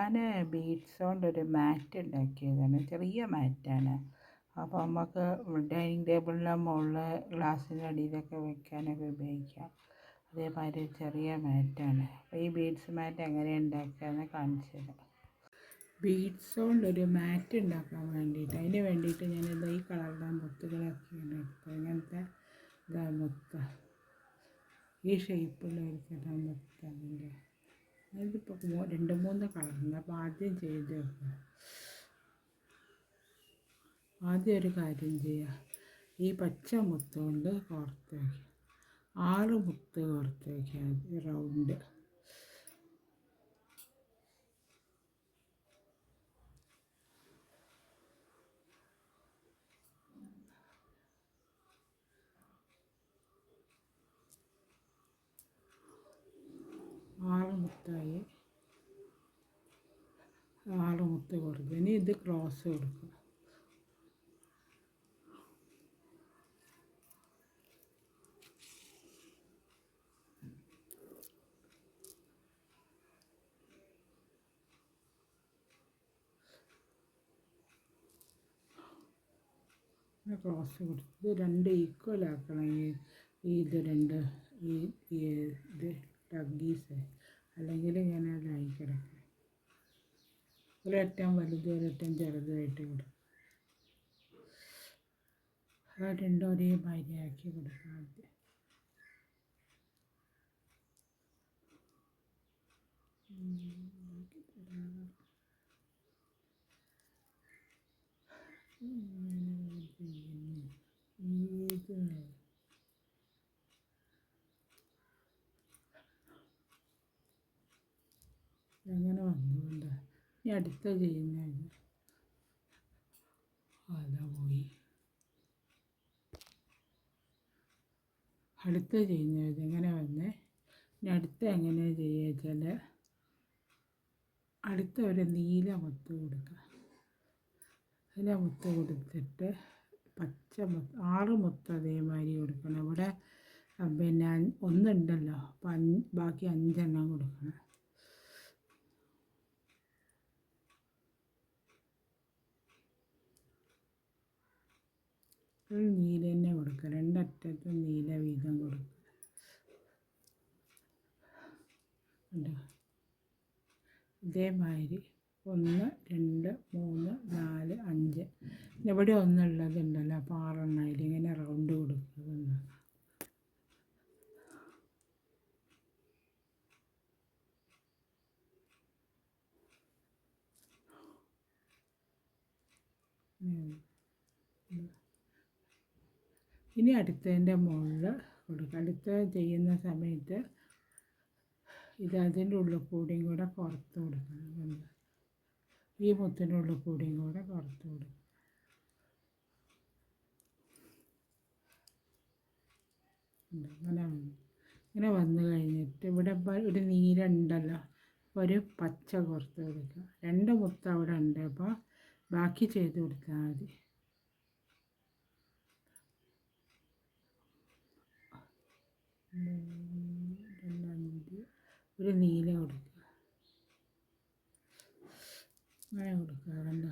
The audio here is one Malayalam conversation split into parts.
ഞാൻ ബീഡ്സ് കൊണ്ടൊരു മാറ്റ് ഉണ്ടാക്കിയതാണ്, ചെറിയ മാറ്റാണ്. അപ്പോൾ നമുക്ക് ഡൈനിങ് ടേബിളിൻ്റെ മുകളിൽ ഗ്ലാസ്സിൻ്റെ അടിയിലൊക്കെ വെക്കാനൊക്കെ ഉപയോഗിക്കാം. അതേമാതിരി ചെറിയ മാറ്റാണ്. അപ്പോൾ ഈ ബീഡ്സ് മാറ്റ് എങ്ങനെയാണ് ഉണ്ടാക്കുകയെന്ന് കാണിച്ചു തരാം. ബീഡ്സ് കൊണ്ടൊരു മാറ്റ് ഉണ്ടാക്കാൻ വേണ്ടിയിട്ട് അതിന് വേണ്ടിയിട്ട് ഞാനിത് ഈ കളറിലെ മുത്തുകളൊക്കെയാണ് എടുത്തത്. ഇങ്ങനത്തെ ഇതാ മുത്ത്, ഈ ഷേപ്പുള്ള ഒരു തരം മുത്ത്. അതിൻ്റെ അതിപ്പോൾ 2-3 കളറുണ്ട്. അപ്പോൾ ആദ്യം ചെയ്ത് വെക്കുക. ആദ്യം ഒരു കാര്യം ചെയ്യുക, ഈ പച്ച മുത്ത് കൊണ്ട് കോർത്ത് വയ്ക്കുക. 6 മുത്ത് കോർത്ത് വയ്ക്കുക, റൗണ്ട്. മുത്തായി 6 മുത്ത് കൊടുക്കുക. ഇനി ഇത് ക്രോസ് കൊടുക്കുക. ക്രോസ് കൊടുത്ത് 2 ഈക്വൽ ആക്കണം. ഇത് 2 ഇത് ടഗ്ഗീസ്, അല്ലെങ്കിൽ ഇങ്ങനെ ഇതായി കിടക്കുക. ഒരറ്റം വലുതും ഒരറ്റം ചെറുതുമായിട്ട് കൊടുക്കുക. അത് രണ്ടും ഒരേ മാതിരിയാക്കി കൊടുക്കുക. ആദ്യം അങ്ങനെ വന്നുകൊണ്ട് ഇനി അടുത്ത ചെയ്യുന്നത് അതാ പോയി. അടുത്ത ചെയ്യുന്നത് എങ്ങനെ വന്നേ. ഇനി അടുത്ത എങ്ങനെയാണ് ചെയ്യുക വെച്ചാൽ, അടുത്ത ഒരു നീല മുത്ത് കൊടുക്കുക. നീല മുത്ത് കൊടുത്തിട്ട് പച്ച മുത്ത് 6 മുത്ത് അതേമാതിരി കൊടുക്കണം. ഇവിടെ പിന്നെ 1 ഉണ്ടല്ലോ, അപ്പം ബാക്കി 5 എണ്ണം കൊടുക്കണം. നീല തന്നെ കൊടുക്കുക. 2 അറ്റത്തും നീല വീതം കൊടുക്കുക. ഇതേമാതിരി 1, 2, 3, 4, 5. ഇവിടെ 1 ഉള്ളതുണ്ടല്ലോ, അപ്പോൾ 6 എണ്ണമായിട്ട് ഇങ്ങനെ റൗണ്ട് കൊടുക്കുക. ഇനി അടുത്തതിൻ്റെ മുകളിൽ കൊടുക്കുക. അടുത്ത ചെയ്യുന്ന സമയത്ത് ഇത് അതിൻ്റെ ഉള്ളിൽ കൂടിയും കൂടെ പുറത്ത് കൊടുക്കണം. ഈ മുത്തിൻ്റെ ഉള്ളിൽ കൂടിയും കൂടെ പുറത്ത് കൊടുക്കുക. ഇങ്ങനെ വന്നു കഴിഞ്ഞിട്ട് ഇവിടെ ഒരു നീല ഉണ്ടല്ലോ, അപ്പോൾ ഒരു പച്ച പുറത്ത് കൊടുക്കുക. 2 മുത്ത് അവിടെ ഉണ്ട്, അപ്പോൾ ബാക്കി ചെയ്ത് കൊടുത്താൽ മതി. ഒരു നീല കൊടുക്കുക. അങ്ങനെ കൊടുക്കുക. കണ്ടോ,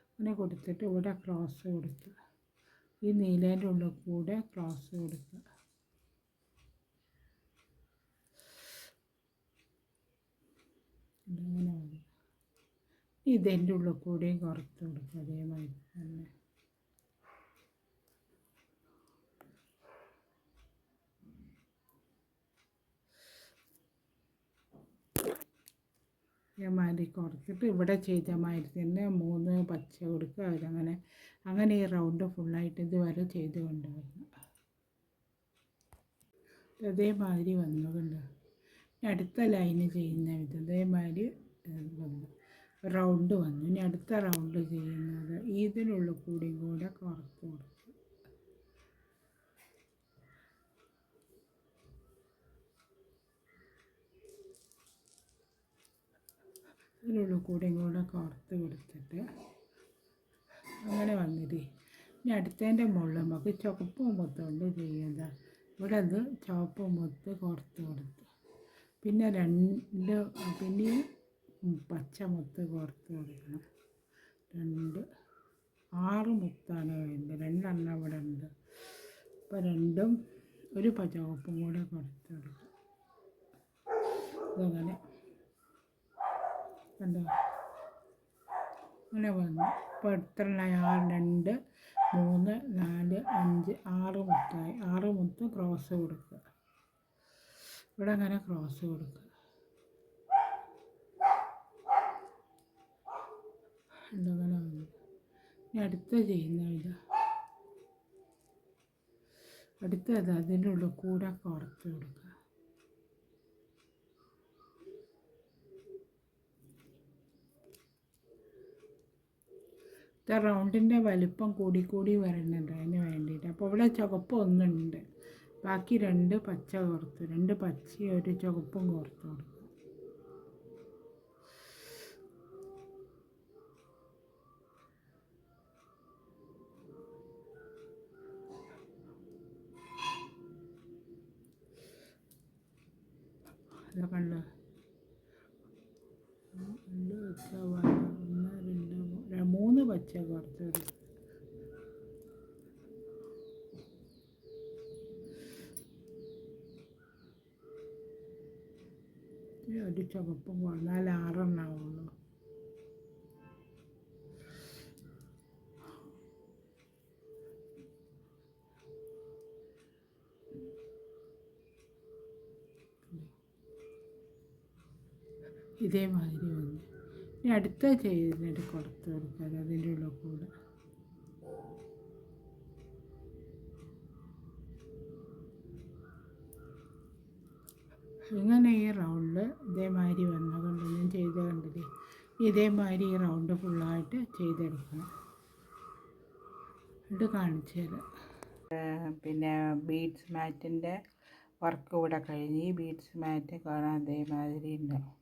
അങ്ങനെ കൊടുത്തിട്ട് ഇവിടെ ക്രോസ് കൊടുക്കുക. ഈ നീലേൻ്റെ ഉള്ളിൽ കൂടെ ക്രോസ് കൊടുക്കുക. അങ്ങനെ മതി. ഇതിൻ്റെ ഉള്ളിൽ കൂടെയും കുറച്ച് കൊടുക്കുക. അതേമാതിരി തന്നെ അതേമാതിരി കുറച്ചിട്ട് ഇവിടെ ചെയ്ത മാതിരി തന്നെ 3 പച്ച കൊടുക്കുക. അങ്ങനെ ഈ റൗണ്ട് ഫുള്ളായിട്ട് ഇതുവരെ ചെയ്ത് കൊണ്ടുവരണം. അതേമാതിരി വന്നുകൊണ്ട് അടുത്ത ലൈന് ചെയ്യുന്ന വിധം അതേമാതിരി വന്നു, റൗണ്ട് വന്നു. ഇനി അടുത്ത റൗണ്ട് ചെയ്യുന്നത് ഇതിനുള്ളിൽ കൂടിയും കൂടെ കുറച്ച് കൊടുക്കും. ഇതിനുള്ളിൽ കൂടിയും കൂടെ കോർത്ത് കൊടുത്തിട്ട് അങ്ങനെ വന്നിട്ട് ഇനി അടുത്തതിൻ്റെ മുകളിൽ നമുക്ക് ചുവപ്പ് മുത്തുകൊണ്ട് ചെയ്യുന്നത്. ഇവിടെ അത് ചുവപ്പ് മുത്ത് കോർത്ത് കൊടുത്തു. പിന്നെ പിന്നെയും പച്ച മുത്ത് കോർത്ത് കൊടുക്കണം. 6 മുത്താണ് വേണ്ടത്. 2 എണ്ണം ഇവിടെ ഉണ്ട്. അപ്പോൾ 2ഉം ഒരു ചുവപ്പും കൂടെ കൊടുത്ത് കൊടുക്കും. ഇതങ്ങനെ കണ്ടോ, അങ്ങനെ വന്നു. ഇപ്പോൾ എത്ര 2, 3, 4, 5, 6 മുത്തായി. 6 മുത്ത് ക്രോസ് കൊടുക്കുക. ഇവിടെ അങ്ങനെ ക്രോസ് കൊടുക്കുക. അങ്ങനെ വന്നു. ഇനി അടുത്തത് അതിൻ്റെ ഉള്ളിൽ കൂടെ കോർത്ത് കൊടുക്കുക. റൗണ്ടിൻ്റെ വലിപ്പം കൂടി വരുന്നുണ്ട് അതിന് വേണ്ടിയിട്ട്. അപ്പോൾ ഇവിടെ ചുവപ്പ് ഒന്നുണ്ട്, ബാക്കി 2 പച്ച കോർത്ത്, 2 പച്ചയും 1 ചുവപ്പും കോർത്ത് കൊടുക്കും. ഇതൊക്കെ ഉണ്ട്. 3 പച്ച കോർത്ത് കൊടുക്കും. ഒരു ചുവപ്പും കുറഞ്ഞാൽ 6 എണ്ണാവുള്ളൂ. ഇതേമാതിരി വന്നു. ഇനി അടുത്ത ചെയ്തിട്ട് കൊടുത്ത് കൊടുക്കുക അതിൻ്റെ ഉള്ളിൽ കൂടെ. ഇങ്ങനെ ഈ റൗണ്ട് ഇതേമാതിരി വന്നുകൊണ്ട് ഞാൻ ചെയ്ത് കണ്ടില്ലേ, ഇതേമാതിരി ഈ റൗണ്ട് ഫുള്ളായിട്ട് ചെയ്തെടുക്കണം. ഇത് കാണിച്ചു തരാം. പിന്നെ ബീഡ്സ് മാറ്റിൻ്റെ വർക്ക് ഇവിടെ കഴിഞ്ഞ് ഈ ബീഡ്സ് മാറ്റ് കാണാൻ അതേമാതിരി ഉണ്ടാവും.